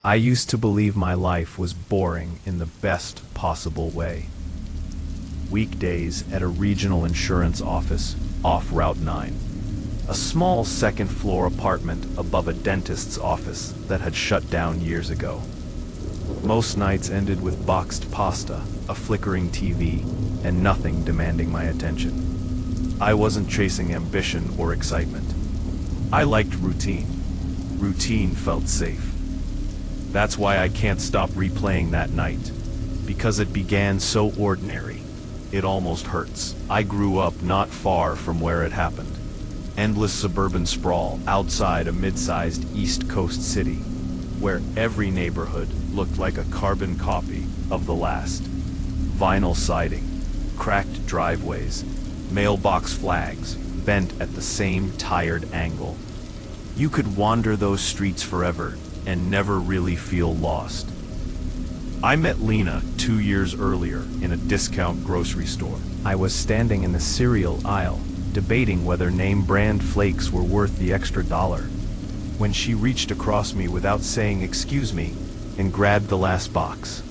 I used to believe my life was boring in the best possible way. Weekdays at a regional insurance office off Route 9. A small second-floor apartment above a dentist's office that had shut down years ago. Most nights ended with boxed pasta, a flickering TV, and nothing demanding my attention. I wasn't chasing ambition or excitement. I liked routine. Routine felt safe. That's why I can't stop replaying that night. Because it began so ordinary. It almost hurts. I grew up not far from where it happened. Endless suburban sprawl outside a mid-sized East Coast city, where every neighborhood looked like a carbon copy of the last. Vinyl siding, cracked driveways, mailbox flags bent at the same tired angle. You could wander those streets forever and never really feel lost. I met Lena 2 years earlier in a discount grocery store. I was standing in the cereal aisle, debating whether name brand flakes were worth the extra $1, when she reached across me without saying excuse me and grabbed the last box.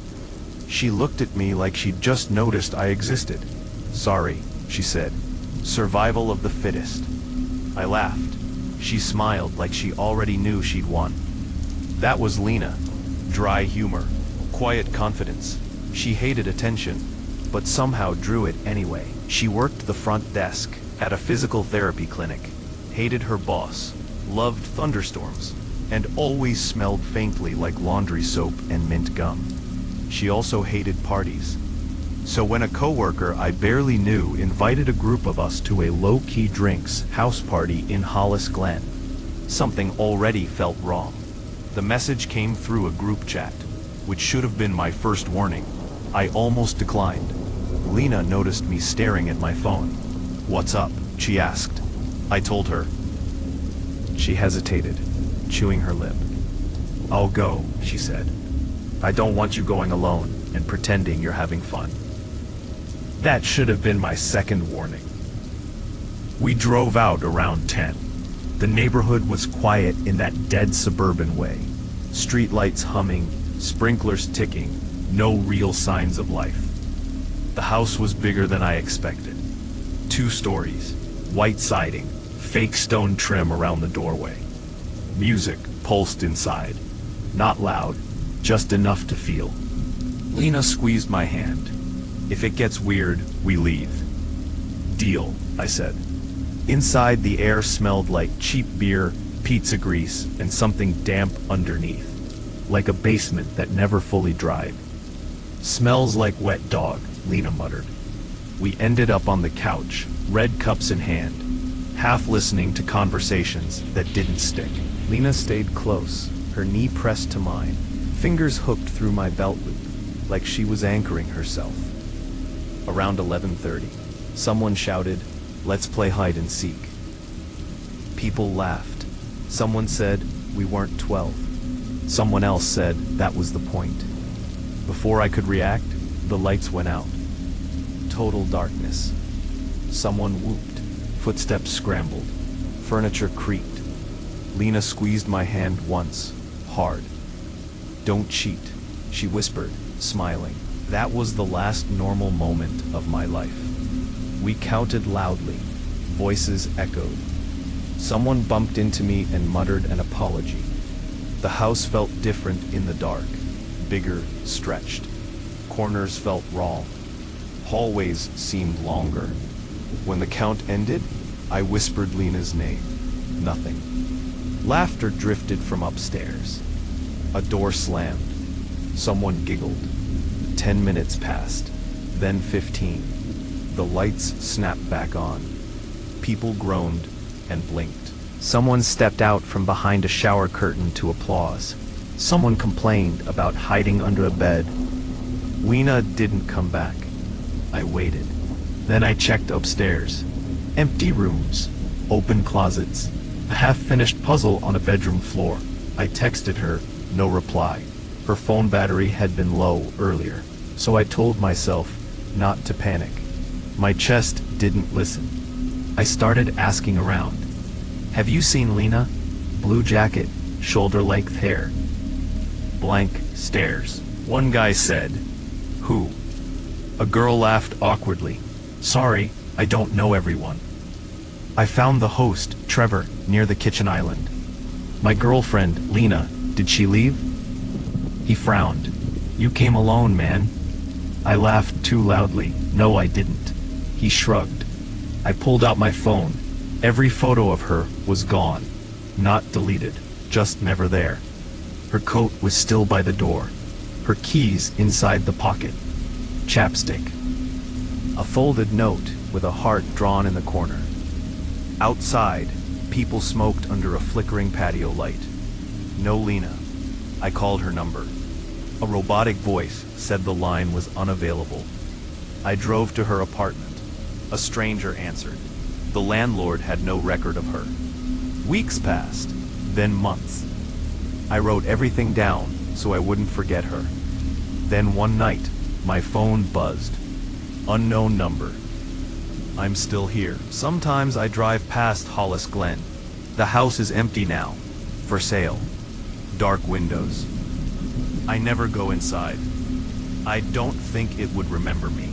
She looked at me like she'd just noticed I existed. "Sorry," she said. "Survival of the fittest." I laughed. She smiled like she already knew she'd won. That was Lena. Dry humor, quiet confidence. She hated attention, but somehow drew it anyway. She worked the front desk at a physical therapy clinic, hated her boss, loved thunderstorms, and always smelled faintly like laundry soap and mint gum. She also hated parties. So when a coworker I barely knew invited a group of us to a low-key drinks house party in Hollis Glen, something already felt wrong. The message came through a group chat, which should have been my first warning. I almost declined. Lena noticed me staring at my phone. "What's up?" she asked. I told her. She hesitated, chewing her lip. "I'll go," she said. "I don't want you going alone and pretending you're having fun." That should have been my second warning. We drove out around 10. The neighborhood was quiet in that dead suburban way. Streetlights humming, sprinklers ticking, no real signs of life. The house was bigger than I expected. 2 stories, white siding, fake stone trim around the doorway. Music pulsed inside. Not loud, just enough to feel. Lena squeezed my hand. "If it gets weird, we leave." "Deal," I said. Inside, the air smelled like cheap beer, pizza grease, and something damp underneath. Like a basement that never fully dried. "Smells like wet dog," Lena muttered. We ended up on the couch, red cups in hand, half listening to conversations that didn't stick. Lena stayed close, her knee pressed to mine, fingers hooked through my belt loop, like she was anchoring herself. Around 11:30, someone shouted, "Let's play hide and seek." People laughed. Someone said we weren't 12. Someone else said that was the point. Before I could react, the lights went out. Total darkness. Someone whooped. Footsteps scrambled. Furniture creaked. Lena squeezed my hand once, hard. "Don't cheat," she whispered, smiling. That was the last normal moment of my life. We counted loudly. Voices echoed. Someone bumped into me and muttered an apology. The house felt different in the dark. Bigger, stretched. Corners felt wrong. Hallways seemed longer. When the count ended, I whispered Lena's name. Nothing. Laughter drifted from upstairs. A door slammed. Someone giggled. 10 minutes passed. Then 15. The lights snapped back on. People groaned and blinked. Someone stepped out from behind a shower curtain to applause. Someone complained about hiding under a bed. Lena didn't come back. I waited. Then I checked upstairs. Empty rooms, open closets, a half-finished puzzle on a bedroom floor. I texted her, no reply. Her phone battery had been low earlier, so I told myself not to panic. My chest didn't listen. I started asking around. "Have you seen Lena? Blue jacket, shoulder-length hair." blank stares. One guy said, "Who?" A girl laughed awkwardly. "Sorry, I don't know everyone." I found the host, Trevor, near the kitchen island. "My girlfriend, Lena, did she leave?" He frowned. "You came alone, man." I laughed too loudly. "No, I didn't." He shrugged. I pulled out my phone. Every photo of her was gone. Not deleted, just never there. Her coat was still by the door. Her keys inside the pocket. Chapstick. A folded note with a heart drawn in the corner. Outside, people smoked under a flickering patio light. No Lena. I called her number. A robotic voice said the line was unavailable. I drove to her apartment. A stranger answered. The landlord had no record of her. Weeks passed, then months. I wrote everything down so I wouldn't forget her. Then one night, my phone buzzed. Unknown number. I'm still here. Sometimes I drive past Hollis Glen. The house is empty now. For sale. Dark windows. I never go inside. I don't think it would remember me.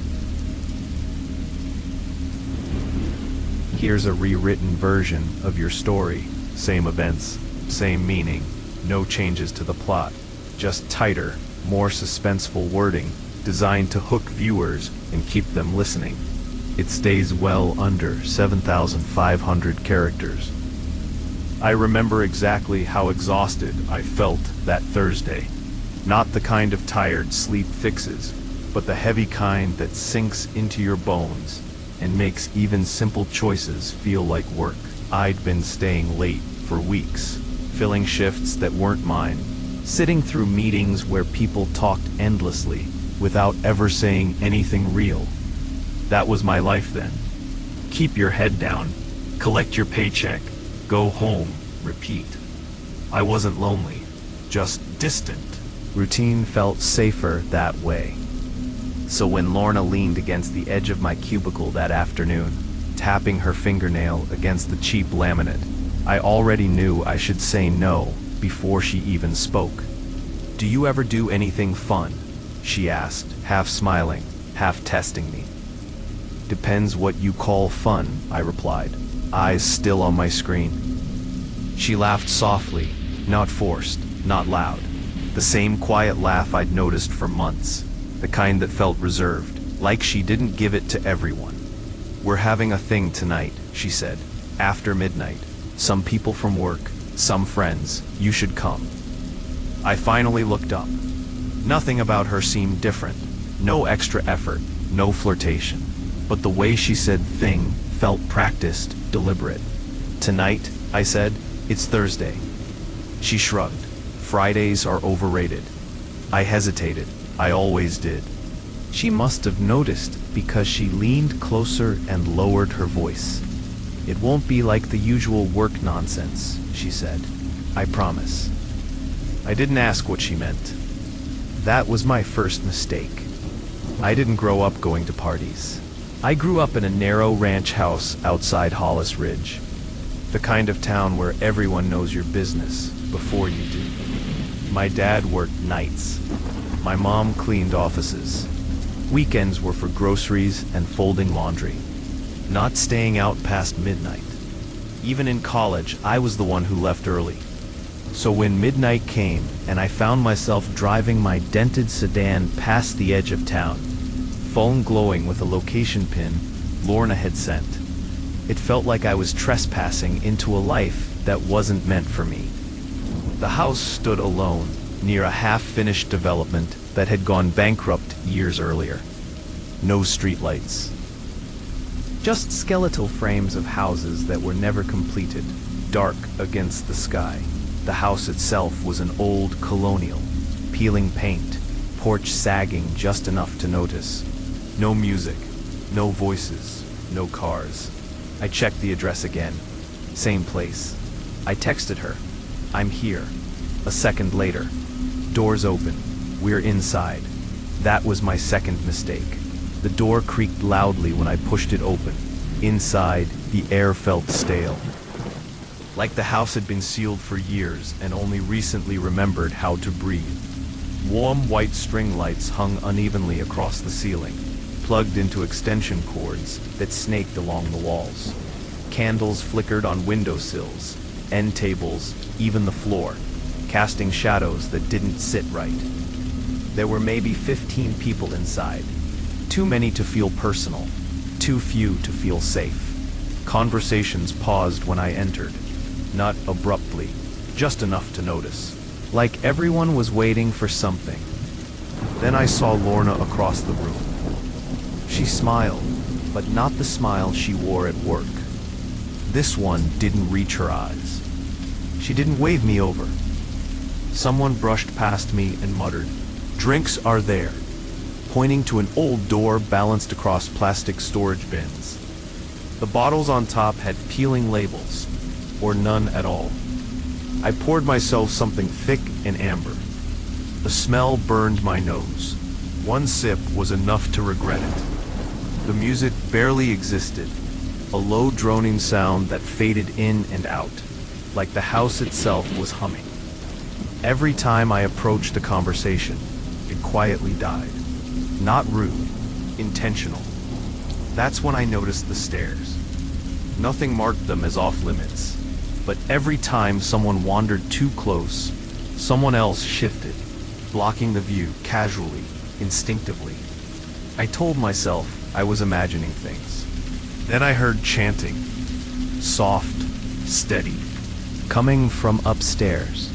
Here's a rewritten version of your story. Same events, same meaning, no changes to the plot. Just tighter, more suspenseful wording, designed to hook viewers and keep them listening. It stays well under 7,500 characters. I remember exactly how exhausted I felt that Thursday. Not the kind of tired sleep fixes, but the heavy kind that sinks into your bones and makes even simple choices feel like work. I'd been staying late for weeks, filling shifts that weren't mine, sitting through meetings where people talked endlessly without ever saying anything real. That was my life then. Keep your head down, collect your paycheck, go home, repeat. I wasn't lonely, just distant. Routine felt safer that way. So when Lorna leaned against the edge of my cubicle that afternoon, tapping her fingernail against the cheap laminate, I already knew I should say no before she even spoke. "Do you ever do anything fun?" she asked, half smiling, half testing me. "Depends what you call fun," I replied, eyes still on my screen. She laughed softly, not forced, not loud. The same quiet laugh I'd noticed for months. The kind that felt reserved, like she didn't give it to everyone. "We're having a thing tonight," she said, "after midnight. Some people from work, some friends. You should come." I finally looked up. Nothing about her seemed different. No extra effort, no flirtation. But the way she said thing felt practiced, deliberate. "Tonight," I said, "it's Thursday." She shrugged. "Fridays are overrated." I hesitated. I always did. She must have noticed because she leaned closer and lowered her voice. "It won't be like the usual work nonsense," she said. "I promise." I didn't ask what she meant. That was my first mistake. I didn't grow up going to parties. I grew up in a narrow ranch house outside Hollis Ridge. The kind of town where everyone knows your business before you do. My dad worked nights. My mom cleaned offices. Weekends were for groceries and folding laundry. Not staying out past midnight. Even in college, I was the one who left early. So when midnight came and I found myself driving my dented sedan past the edge of town, phone glowing with a location pin Lorna had sent, it felt like I was trespassing into a life that wasn't meant for me. The house stood alone, near a half-finished development that had gone bankrupt years earlier. No streetlights. Just skeletal frames of houses that were never completed, dark against the sky. The house itself was an old colonial, peeling paint, porch sagging just enough to notice. No music, no voices, no cars. I checked the address again. Same place. I texted her. "I'm here." A second later. Doors open. We're inside. That was my second mistake. The door creaked loudly when I pushed it open. Inside, the air felt stale. Like the house had been sealed for years and only recently remembered how to breathe. Warm white string lights hung unevenly across the ceiling, plugged into extension cords that snaked along the walls. Candles flickered on windowsills, end tables, even the floor, casting shadows that didn't sit right. There were maybe 15 people inside. Too many to feel personal, too few to feel safe. Conversations paused when I entered, not abruptly, just enough to notice. Like everyone was waiting for something. Then I saw Lorna across the room. She smiled, but not the smile she wore at work. This one didn't reach her eyes. She didn't wave me over. Someone brushed past me and muttered, "Drinks are there," pointing to an old door balanced across plastic storage bins. The bottles on top had peeling labels, or none at all. I poured myself something thick and amber. The smell burned my nose. One sip was enough to regret it. The music barely existed, a low droning sound that faded in and out, like the house itself was humming. Every time I approached a conversation, it quietly died. Not rude, intentional. That's when I noticed the stairs. Nothing marked them as off limits, but every time someone wandered too close, someone else shifted, blocking the view casually, instinctively. I told myself I was imagining things. Then I heard chanting, soft, steady, coming from upstairs.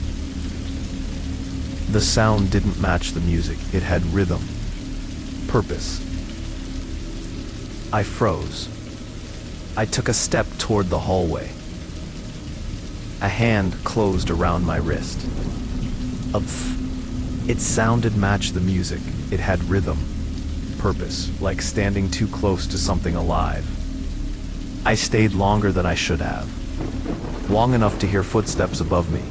The sound didn't match the music. It had rhythm, purpose. I froze. I took a step toward the hallway. A hand closed around my wrist. Its sound did match the music. It had rhythm, purpose, like standing too close to something alive. I stayed longer than I should have. Long enough to hear footsteps above me.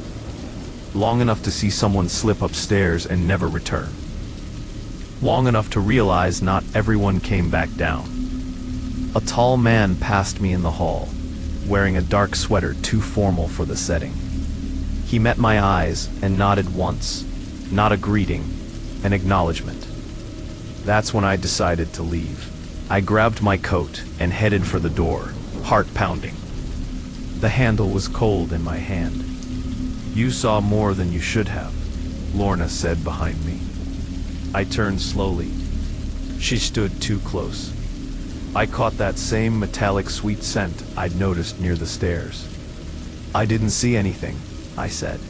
Long enough to see someone slip upstairs and never return. Long enough to realize not everyone came back down. A tall man passed me in the hall, wearing a dark sweater too formal for the setting. He met my eyes and nodded once, not a greeting, an acknowledgement. That's when I decided to leave. I grabbed my coat and headed for the door, heart pounding. The handle was cold in my hand. "You saw more than you should have," Lorna said behind me. I turned slowly. She stood too close. I caught that same metallic sweet scent I'd noticed near the stairs. "I didn't see anything," I said.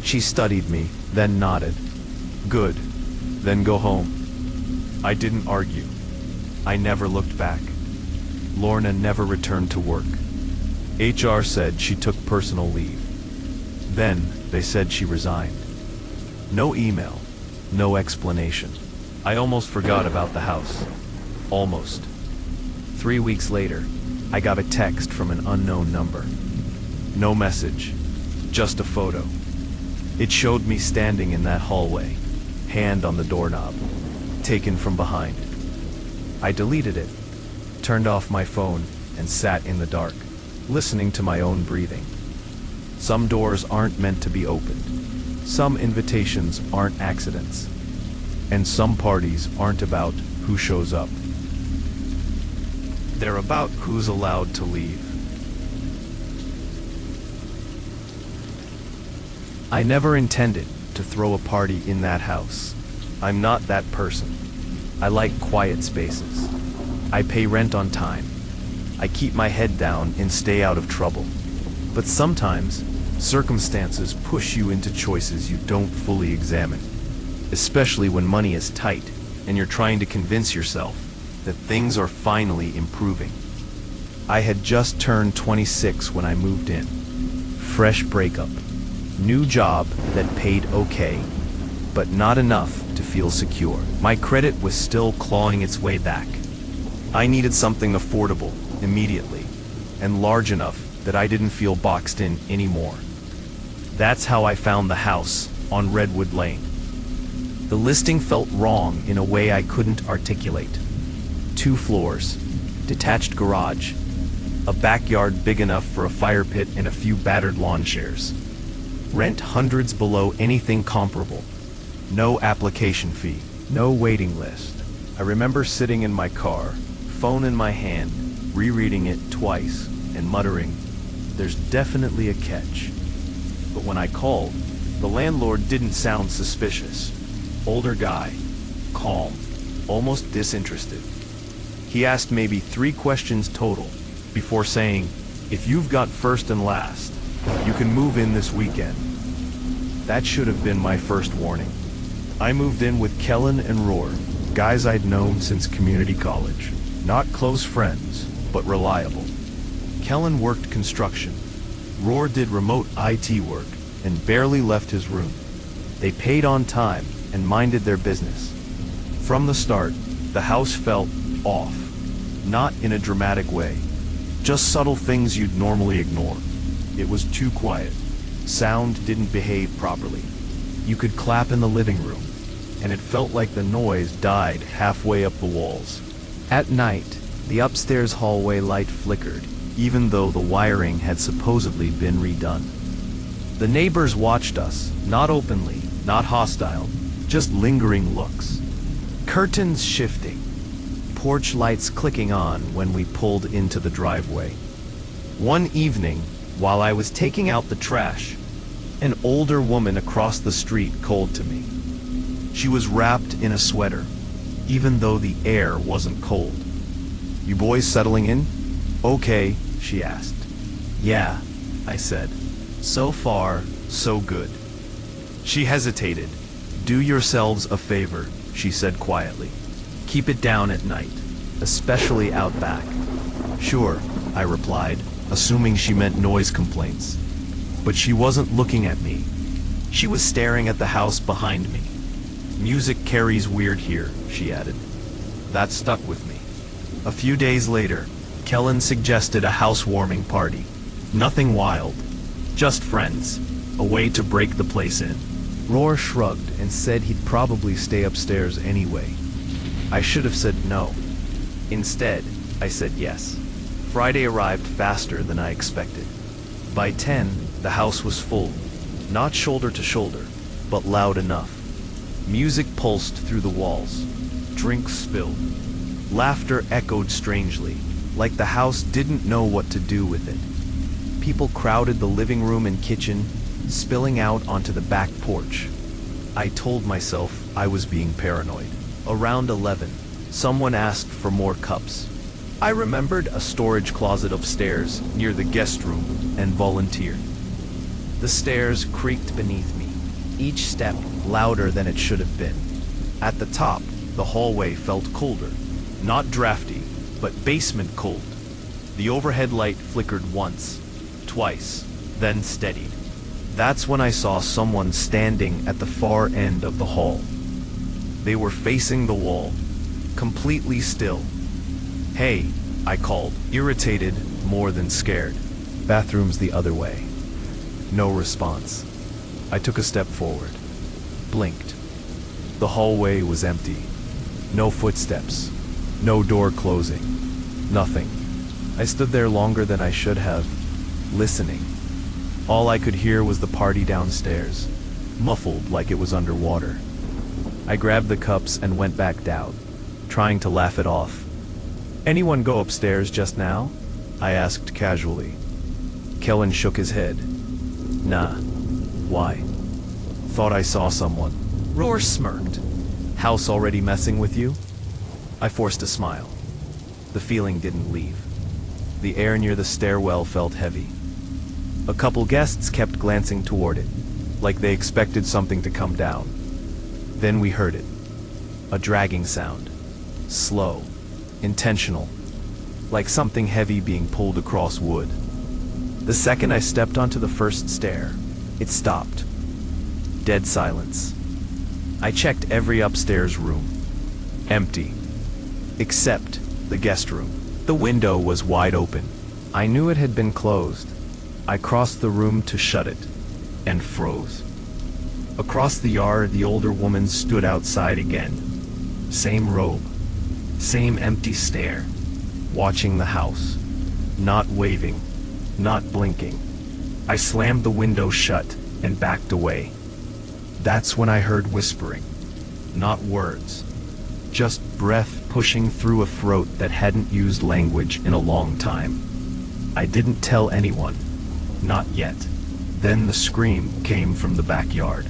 She studied me, then nodded. "Good. Then go home." I didn't argue. I never looked back. Lorna never returned to work. HR said she took personal leave. Then they said she resigned. No email, no explanation. I almost forgot about the house. Almost. 3 weeks later, I got a text from an unknown number. No message, just a photo. It showed me standing in that hallway, hand on the doorknob, taken from behind. I deleted it, turned off my phone, and sat in the dark, listening to my own breathing. Some doors aren't meant to be opened. Some invitations aren't accidents. And some parties aren't about who shows up. They're about who's allowed to leave. I never intended to throw a party in that house. I'm not that person. I like quiet spaces. I pay rent on time. I keep my head down and stay out of trouble. But sometimes, circumstances push you into choices you don't fully examine, especially when money is tight and you're trying to convince yourself that things are finally improving. I had just turned 26 when I moved in. Fresh breakup. New job that paid okay, but not enough to feel secure. My credit was still clawing its way back. I needed something affordable, immediately, and large enough that I didn't feel boxed in anymore. That's how I found the house on Redwood Lane. The listing felt wrong in a way I couldn't articulate. 2 floors, detached garage, a backyard big enough for a fire pit and a few battered lawn chairs. Rent hundreds below anything comparable. No application fee, no waiting list. I remember sitting in my car, phone in my hand, rereading it twice, and muttering, "There's definitely a catch." But when I called, the landlord didn't sound suspicious. Older guy, calm, almost disinterested. He asked maybe 3 questions total before saying, "If you've got first and last, you can move in this weekend." That should have been my first warning. I moved in with Kellen and Roar, guys I'd known since community college. Not close friends, but reliable. Kellen worked construction. Roar did remote IT work and barely left his room. They paid on time and minded their business. From the start, the house felt off. Not in a dramatic way. Just subtle things you'd normally ignore. It was too quiet. Sound didn't behave properly. You could clap in the living room, and it felt like the noise died halfway up the walls. At night, the upstairs hallway light flickered, even though the wiring had supposedly been redone. The neighbors watched us, not openly, not hostile, just lingering looks. Curtains shifting, porch lights clicking on when we pulled into the driveway. One evening, while I was taking out the trash, an older woman across the street called to me. She was wrapped in a sweater, even though the air wasn't cold. "You boys settling in?" "Okay," she asked. "Yeah," I said. "So far, so good." She hesitated. "Do yourselves a favor," she said quietly. "Keep it down at night, especially out back." "Sure," I replied, assuming she meant noise complaints. But she wasn't looking at me. She was staring at the house behind me. "Music carries weird here," she added. That stuck with me. A few days later, Kellen suggested a housewarming party. Nothing wild, just friends, a way to break the place in. Roar shrugged and said he'd probably stay upstairs anyway. I should have said no. Instead, I said yes. Friday arrived faster than I expected. By 10, the house was full. Not shoulder to shoulder, but loud enough. Music pulsed through the walls. Drinks spilled. Laughter echoed strangely, like the house didn't know what to do with it. People crowded the living room and kitchen, spilling out onto the back porch. I told myself I was being paranoid. Around 11, someone asked for more cups. I remembered a storage closet upstairs near the guest room and volunteered. The stairs creaked beneath me, each step louder than it should have been. At the top, the hallway felt colder. Not drafty, but basement cold. The overhead light flickered once, twice, then steadied. That's when I saw someone standing at the far end of the hall. They were facing the wall, completely still. "Hey," I called, irritated more than scared. "Bathroom's the other way." No response. I took a step forward, blinked. The hallway was empty. No footsteps, no door closing, nothing. I stood there longer than I should have, listening. All I could hear was the party downstairs, muffled like it was underwater. I grabbed the cups and went back down, trying to laugh it off. "Anyone go upstairs just now?" I asked casually. Kellen shook his head. "Nah. Why?" "Thought I saw someone." Roar smirked. "House already messing with you?" I forced a smile. The feeling didn't leave. The air near the stairwell felt heavy. A couple guests kept glancing toward it, like they expected something to come down. Then we heard it. A dragging sound. Slow. Intentional. Like something heavy being pulled across wood. The second I stepped onto the first stair, it stopped. Dead silence. I checked every upstairs room. Empty. Except the guest room. The window was wide open. I knew it had been closed. I crossed the room to shut it, and froze. Across the yard, the older woman stood outside again. Same robe. Same empty stare. Watching the house. Not waving. Not blinking. I slammed the window shut and backed away. That's when I heard whispering. Not words. Just breath pushing through a throat that hadn't used language in a long time. I didn't tell anyone. Not yet. Then the scream came from the backyard.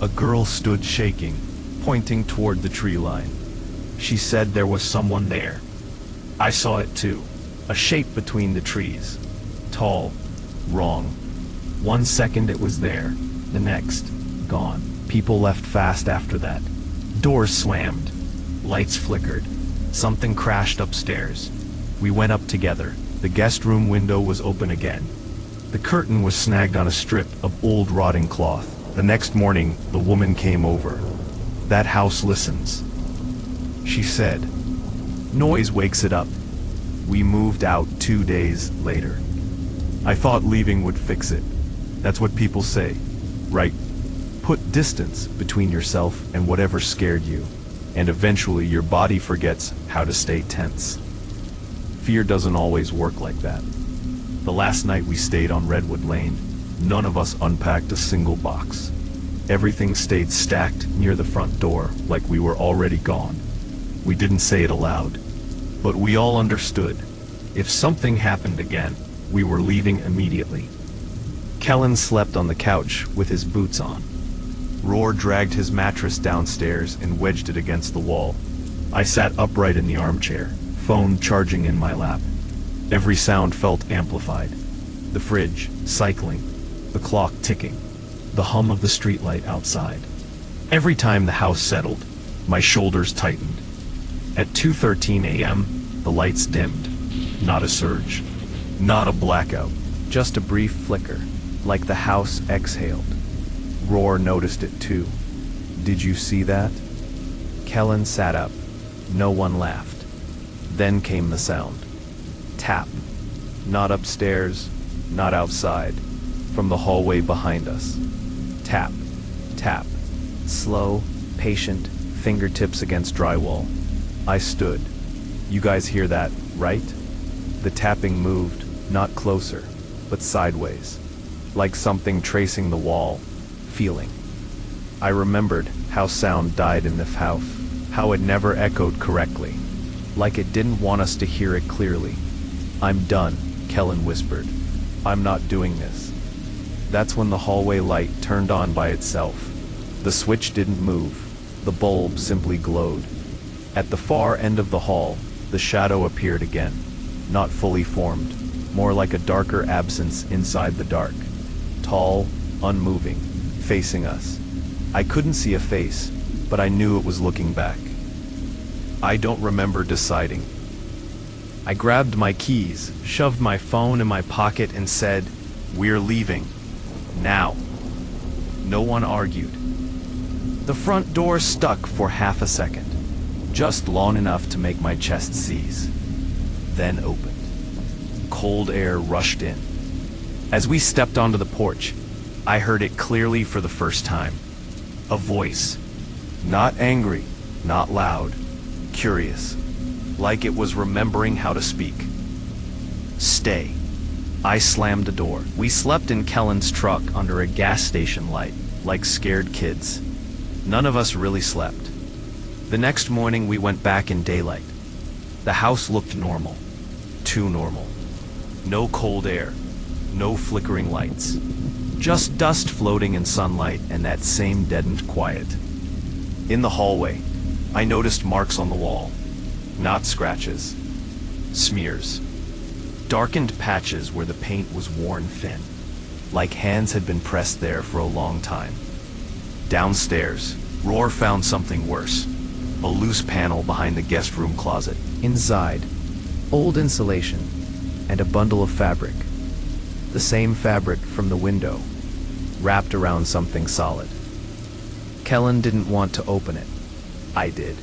A girl stood shaking, pointing toward the tree line. She said there was someone there. I saw it too. A shape between the trees. Tall. Wrong. 1 second it was there. The next, gone. People left fast after that. Doors slammed. Lights flickered. Something crashed upstairs. We went up together. The guest room window was open again. The curtain was snagged on a strip of old rotting cloth. The next morning, the woman came over. That house listens. She said, noise wakes it up. We moved out 2 days later. I thought leaving would fix it. That's what people say, right? Put distance between yourself and whatever scared you, and eventually your body forgets how to stay tense. Fear doesn't always work like that. The last night we stayed on Redwood Lane, none of us unpacked a single box. Everything stayed stacked near the front door like we were already gone. We didn't say it aloud, but we all understood. If something happened again, we were leaving immediately. Kellen slept on the couch with his boots on. Roar dragged his mattress downstairs and wedged it against the wall. I sat upright in the armchair, phone charging in my lap. Every sound felt amplified. The fridge, cycling, the clock ticking, the hum of the streetlight outside. Every time the house settled, my shoulders tightened. At 2:13 a.m., the lights dimmed. Not a surge. Not a blackout. Just a brief flicker, like the house exhaled. Roar noticed it too. Did you see that? Kellen sat up. No one laughed. Then came the sound. Tap. Not upstairs, not outside. From the hallway behind us. Tap. Tap. Slow, patient, fingertips against drywall. I stood. You guys hear that, right? The tapping moved, not closer, but sideways. Like something tracing the wall, feeling. I remembered how sound died in this house, how it never echoed correctly, like it didn't want us to hear it clearly. I'm done, Kellen whispered. I'm not doing this. That's when the hallway light turned on by itself. The switch didn't move. The bulb simply glowed. At the far end of the hall, the shadow appeared again, not fully formed, more like a darker absence inside the dark. Tall, unmoving, facing us. I couldn't see a face, but I knew it was looking back. I don't remember deciding. I grabbed my keys, shoved my phone in my pocket and said, "We're leaving. Now." No one argued. The front door stuck for half a second, just long enough to make my chest seize. Then opened. Cold air rushed in. As we stepped onto the porch, I heard it clearly for the first time. A voice. Not angry, not loud, curious, like it was remembering how to speak. Stay. I slammed the door. We slept in Kellen's truck under a gas station light, like scared kids. None of us really slept. The next morning we went back in daylight. The house looked normal. Too normal. No cold air. No flickering lights. Just dust floating in sunlight and that same deadened quiet. In the hallway, I noticed marks on the wall. Not scratches. Smears. Darkened patches where the paint was worn thin, like hands had been pressed there for a long time. Downstairs, Roar found something worse. A loose panel behind the guest room closet. Inside, old insulation and a bundle of fabric. The same fabric from the window, wrapped around something solid. Kellen didn't want to open it. I did.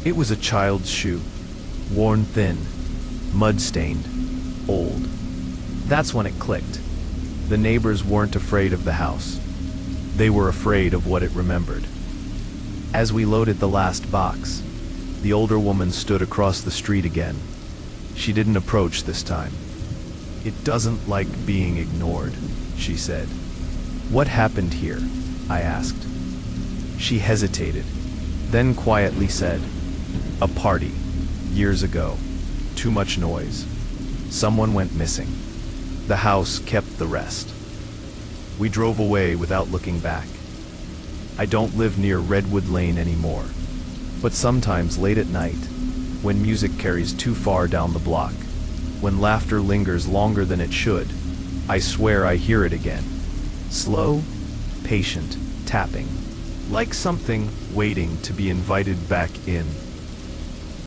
It was a child's shoe, worn thin, mud-stained, old. That's when it clicked. The neighbors weren't afraid of the house. They were afraid of what it remembered. As we loaded the last box, the older woman stood across the street again. She didn't approach this time. "It doesn't like being ignored," she said. "What happened here?" I asked. She hesitated, then quietly said, "A party. Years ago. Too much noise. Someone went missing. The house kept the rest." We drove away without looking back. I don't live near Redwood Lane anymore, but sometimes late at night, when music carries too far down the block, when laughter lingers longer than it should, I swear I hear it again. Slow, patient tapping, like something waiting to be invited back in.